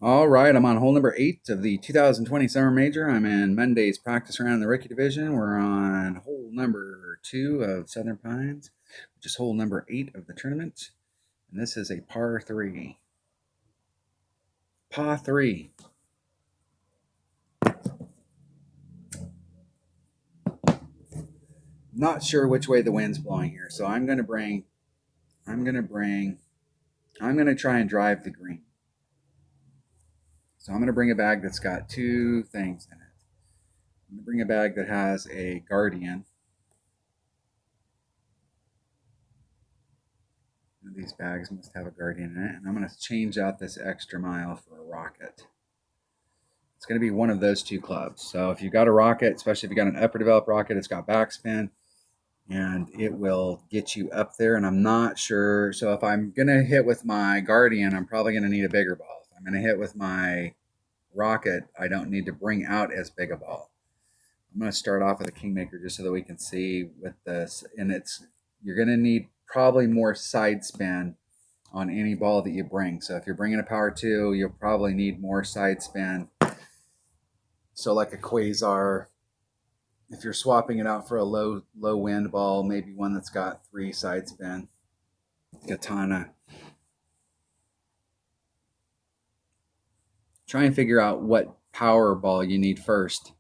All right, I'm on hole number 8 of the 2020 Summer Major. I'm in Monday's practice round in the rookie division. We're on hole number 2 of Southern Pines, which is hole number 8 of the tournament. And this is a par 3. Par 3. Not sure which way the wind's blowing here, so I'm going to try and drive the green. So I'm going to bring a bag that's got two things in it. I'm going to bring a bag that has a Guardian. These bags must have a Guardian in it, and I'm going to change out this extra mile for a Rocket. It's going to be one of those two clubs. So if you've got a Rocket, especially if you got an upper developed Rocket, it's got backspin, and it will get you up there. And I'm not sure. So if I'm going to hit with my Guardian, I'm probably going to need a bigger ball. If I'm going to hit with my Rocket, I don't need to bring out as big a ball. I'm going to start off with a Kingmaker just so that we can see with this. And you're going to need probably more side spin on any ball that you bring. So if you're bringing a Power 2, you'll probably need more side spin. So like a Quasar, if you're swapping it out for a low wind ball, maybe one that's got 3 side spin. Katana. Try and figure out what power ball you need first.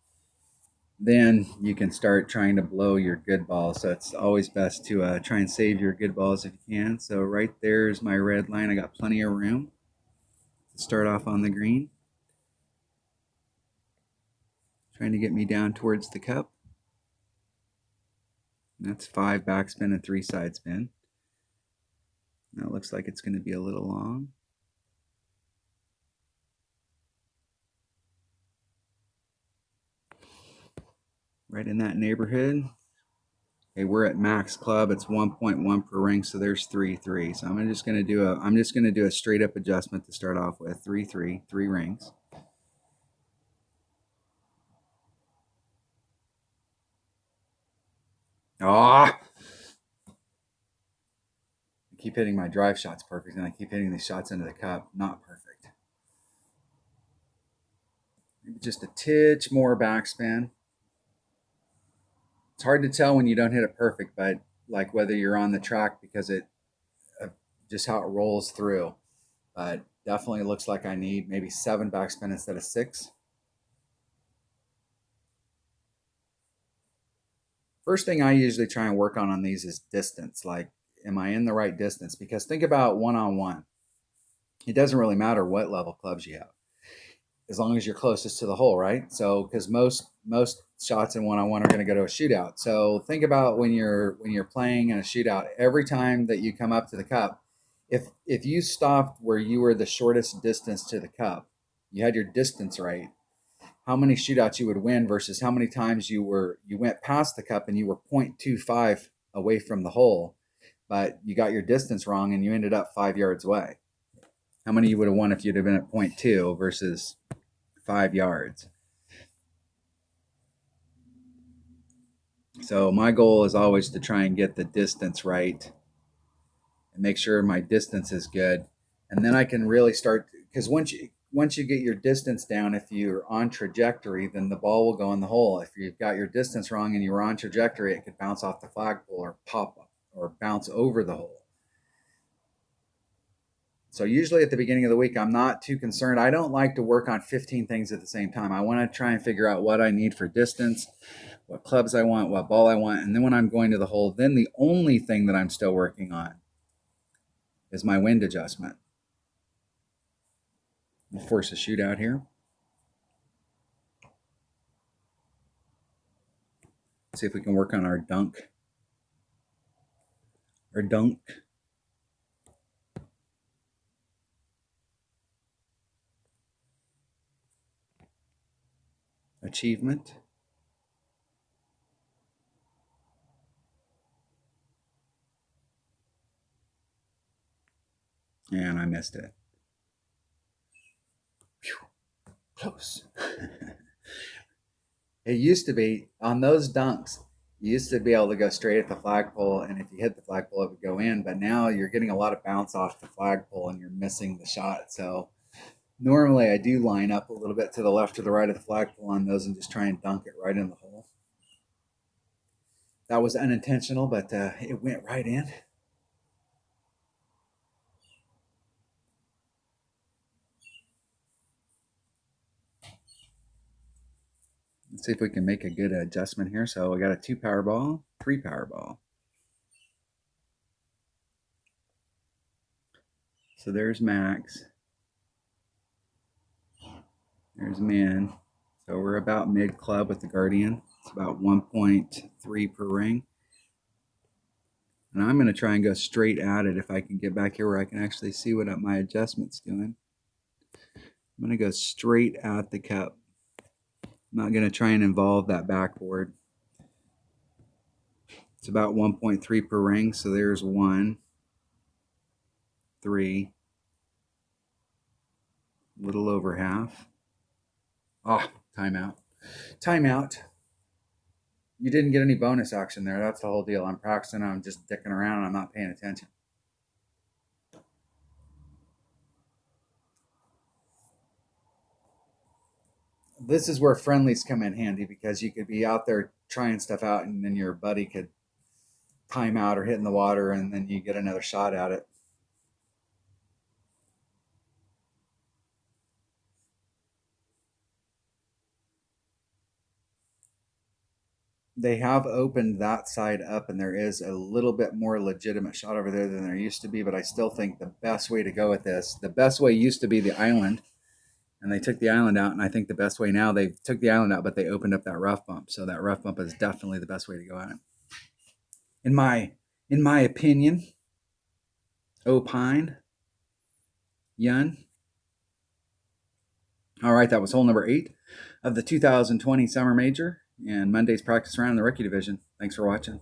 Then you can start trying to blow your good balls. So it's always best to try and save your good balls if you can. So right there's my red line. I got plenty of room to start off on the green. Trying to get me down towards the cup. That's 5 backspin and 3 side spin. Now it looks like it's going to be a little long. Right in that neighborhood. Okay, we're at max club. It's 1.1 per ring, so there's 3-3. So I'm just going to do a straight up adjustment to start off with. 3-3, 3 rings. Ah! I keep hitting my drive shots perfect, and I keep hitting these shots into the cup. Not perfect. Maybe just a titch more backspin. It's hard to tell when you don't hit it perfect, but like whether you're on the track because just how it rolls through. But definitely looks like I need maybe 7 backspin instead of 6. First thing I usually try and work on these is distance. Like, am I in the right distance? Because think about one-on-one. It doesn't really matter what level clubs you have, as long as you're closest to the hole, right? So, because most shots in one-on-one are going to go to a shootout. So think about when you're playing in a shootout, every time that you come up to the cup, if you stopped where you were the shortest distance to the cup, you had your distance right, how many shootouts you would win versus how many times you went past the cup and you were 0.25 away from the hole, but you got your distance wrong and you ended up 5 yards away. How many you would have won if you'd have been at 0.2 versus 5 yards? So my goal is always to try and get the distance right and make sure my distance is good. And then I can really start, because once you get your distance down, if you're on trajectory, then the ball will go in the hole. If you've got your distance wrong and you're on trajectory, it could bounce off the flagpole or pop up or bounce over the hole. So usually at the beginning of the week, I'm not too concerned. I don't like to work on 15 things at the same time. I want to try and figure out what I need for distance, what clubs I want, what ball I want. And then when I'm going to the hole, then the only thing that I'm still working on is my wind adjustment. We'll force a shootout here. See if we can work on our dunk. Our dunk. Achievement. And I missed it. Whew. Close. It used to be on those dunks, you used to be able to go straight at the flagpole, and if you hit the flagpole, it would go in. But now you're getting a lot of bounce off the flagpole and you're missing the shot. So Normally I do line up a little bit to the left or the right of the flagpole on those and just try and dunk it right in the hole. That was unintentional, but it went right in. Let's see if we can make a good adjustment here. So we got a 2 power ball, 3 power ball. So there's max. There's min. So we're about mid club with the Guardian. It's about 1.3 per ring. And I'm going to try and go straight at it if I can get back here where I can actually see what my adjustment's doing. I'm going to go straight at the cup. I'm not going to try and involve that backboard. It's about 1.3 per ring. So there's 1, 3, a little over half. Oh, timeout. Timeout. You didn't get any bonus action there. That's the whole deal. I'm practicing. I'm just dicking around. I'm not paying attention. This is where friendlies come in handy because you could be out there trying stuff out and then your buddy could time out or hit in the water and then you get another shot at it. They have opened that side up and there is a little bit more legitimate shot over there than there used to be, but I still think the best way to go with this, the best way used to be the island, and they took the island out, and I think the best way now, they took the island out, but they opened up that rough bump. So that rough bump is definitely the best way to go at it. In my opinion, opine, Yun. All right, that was hole number 8 of the 2020 Summer Major and Monday's practice round in the rookie division. Thanks for watching.